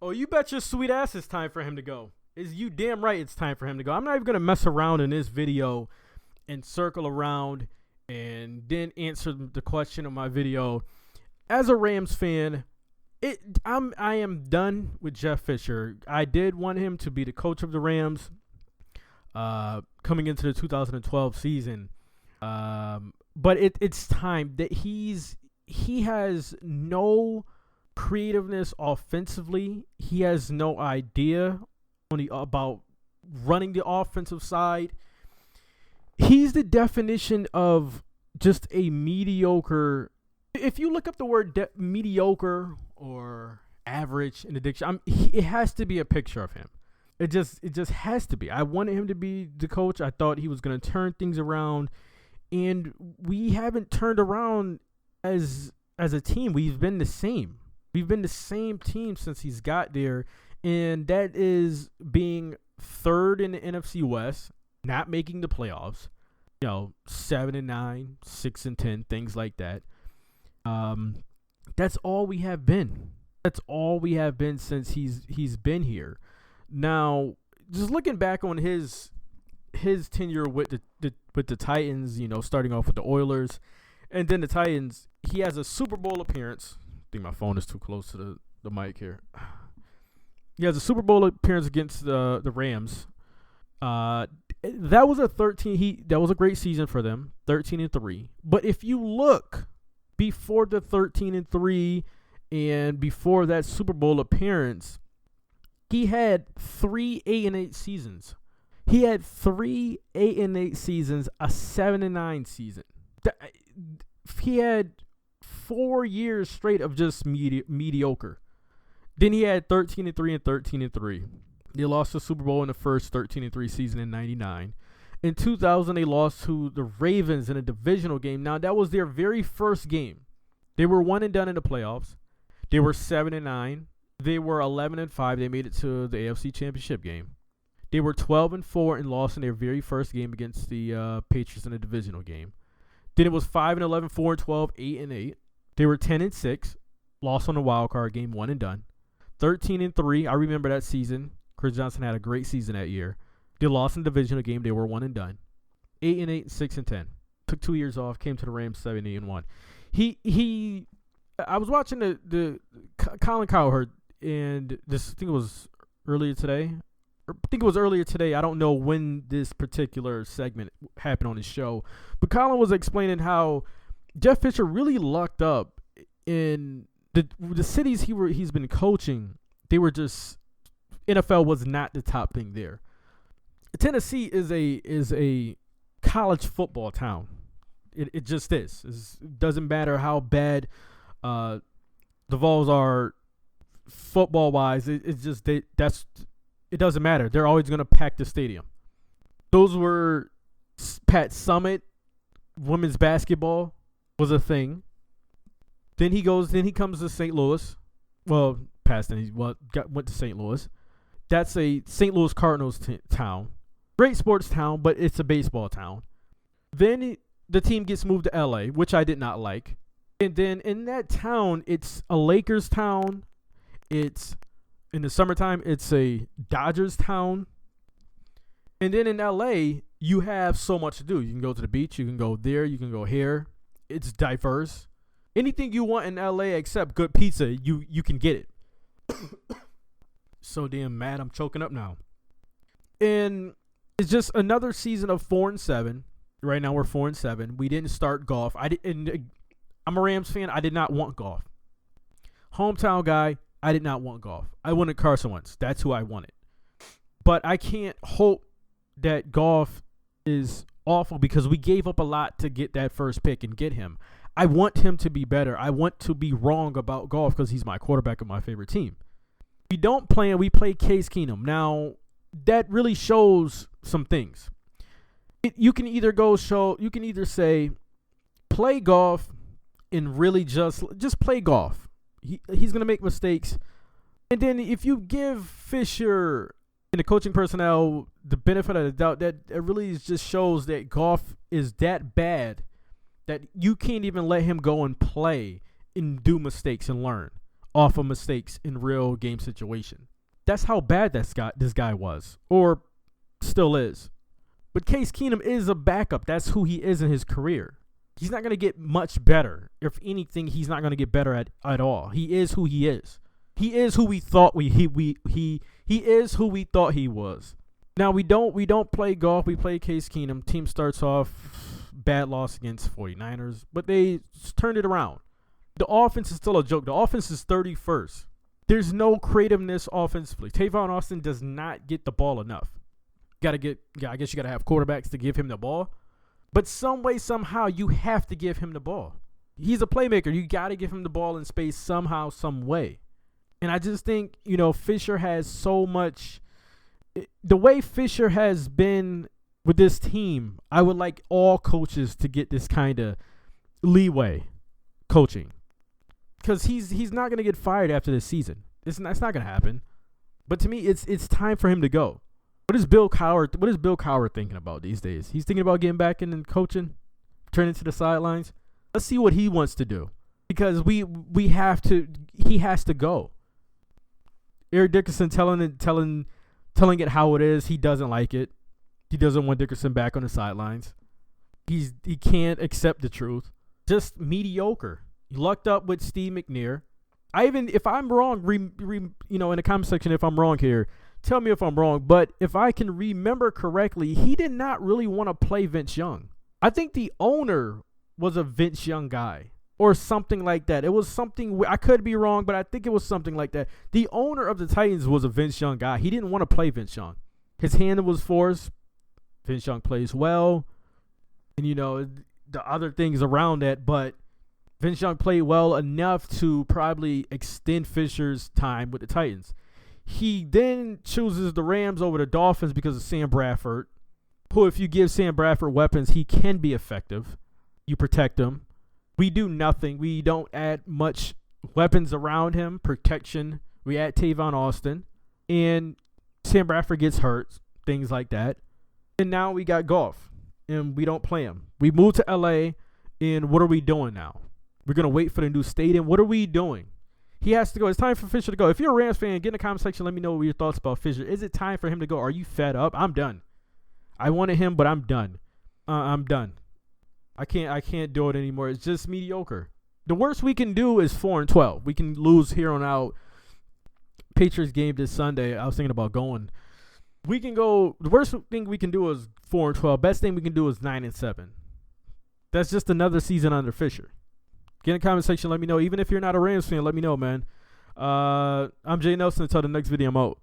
Oh, you bet your sweet ass it's time for him to go. Is you damn right it's time for him to go. I'm not even gonna mess around in this video and circle around and then answer the question of my video. As a Rams fan, I am done with Jeff Fisher. I did want him to be the coach of the Rams coming into the 2012 season. But it's time that he has no creativeness offensively. He has no idea about running the offensive side. He's the definition of just a mediocre. If you look up the word mediocre or average in the dictionary, it has to be a picture of him. It just has to be. I wanted him to be the coach. I thought he was going to turn things around, and we haven't turned around as a team. We've been the same. We've been the same team since he's got there, and that is being third in the NFC West, not making the playoffs. 7-9, 6-10, things like that. That's all we have been. That's all we have been since he's been here. Now, just looking back on his tenure with the Titans, starting off with the Oilers, and then the Titans, he has a Super Bowl appearance. I think my phone is too close to the mic here. He has a Super Bowl appearance against the Rams. That was a great season for them, 13-3. But if you look before the 13-3 and before that Super Bowl appearance, he had 3 8-8 seasons. He had 3 8-8 seasons, a 7-9 season. He had 4 years straight of just mediocre. Then he had 13-3 and 13-3. They lost the Super Bowl in the first 13-3 season in '99. In 2000, they lost to the Ravens in a divisional game. Now, that was their very first game. They were 1-done in the playoffs. They were 7-9. They were 11-5. They made it to the AFC Championship game. They were 12-4 and lost in their very first game against the Patriots in a divisional game. Then it was 5-11, 4-12, 8-8. They were 10-6, lost on the wild card game, 1-done. 13-3. I remember that season. Chris Johnson had a great season that year. They lost in the divisional game. They were 1-done. 8-8, 6-10. Took 2 years off. Came to the Rams 7-1. I was watching the Colin Cowherd, and this, I think it was earlier today. I don't know when this particular segment happened on his show, but Colin was explaining how Jeff Fisher really lucked up in the cities he's been coaching. They were just, NFL was not the top thing there. Tennessee is a college football town. It just is. It doesn't matter how bad the Vols are football wise. It doesn't matter. They're always going to pack the stadium. Those were Pat Summitt. Women's basketball was a thing. Then he comes to St. Louis. Well, went to St. Louis. That's a St. Louis Cardinals town. Great sports town, but it's a baseball town. Then the team gets moved to LA, which I did not like. And then in that town, it's a Lakers town. It's, in the summertime, it's a Dodgers town. And then in LA, you have so much to do. You can go to the beach. You can go there. You can go here. It's diverse. Anything you want in LA except good pizza, you can get it. So damn mad. I'm choking up now. And it's just another season of 4-7. Right now we're 4-7. We didn't start golf. I'm a Rams fan. I did not want golf. Hometown guy. I did not want golf. I wanted Carson Wentz. That's who I wanted. But I can't hope that golf is awful because we gave up a lot to get that first pick and get him. I want him to be better. I want to be wrong about golf because he's my quarterback of my favorite team. We don't play him. We play Case Keenum. Now, that really shows some things. You can either say play golf and really just play golf. He's going to make mistakes. And then if you give Fisher and the coaching personnel the benefit of the doubt, that it really just shows that golf is that bad that you can't even let him go and play and do mistakes and learn. off of mistakes in real game situation. That's how bad this guy was, or still is. But Case Keenum is a backup. That's who he is in his career. He's not going to get much better. If anything, he's not going to get better at all. He is who he is. He is who we thought he is who we thought he was. Now we don't play golf. We play Case Keenum. Team starts off bad loss against 49ers, but they turned it around. The offense is still a joke. The offense is 31st. There's no creativeness offensively. Tavon Austin does not get the ball enough. I guess you got to have quarterbacks to give him the ball. But some way, somehow, you have to give him the ball. He's a playmaker. You got to give him the ball in space somehow, some way. And I just think, Fisher has so much. The way Fisher has been with this team, I would like all coaches to get this kind of leeway coaching. Because he's not going to get fired after this season. It's not going to happen. But to me, it's time for him to go. What is Bill Cowher thinking about these days? He's thinking about getting back in and coaching, turning to the sidelines. Let's see what he wants to do. Because he has to go. Eric Dickerson telling it how it is. He doesn't like it. He doesn't want Dickerson back on the sidelines. He can't accept the truth. Just mediocre. He lucked up with Steve McNair. If I'm wrong, in the comment section, if I'm wrong here, tell me if I'm wrong. But if I can remember correctly, he did not really want to play Vince Young. I think the owner was a Vince Young guy or something like that. It was something, I could be wrong, but I think it was something like that. The owner of the Titans was a Vince Young guy. He didn't want to play Vince Young. His hand was forced. Vince Young plays well. And, the other things around that, but Vince Young played well enough to probably extend Fisher's time with the Titans. He then chooses the Rams over the Dolphins because of Sam Bradford, who, if you give Sam Bradford weapons, he can be effective. You protect him. We do nothing. We don't add much weapons around him, protection. We add Tavon Austin, and Sam Bradford gets hurt, things like that. And now we got Goff, and we don't play him. We moved to LA, and what are we doing now? We're going to wait for the new stadium. What are we doing? He has to go. It's time for Fisher to go. If you're a Rams fan, get in the comment section. Let me know what your thoughts about Fisher. Is it time for him to go? Are you fed up? I'm done. I wanted him, but I'm done. I'm done. I can't do it anymore. It's just mediocre. The worst we can do is 4-12. We can lose here on out. Patriots game this Sunday. I was thinking about going. We can go. The worst thing we can do is 4-12. Best thing we can do is 9-7. That's just another season under Fisher. Get in the comment section. Let me know. Even if you're not a Rams fan, let me know, man. I'm Jay Nelson. Until the next video, I'm out.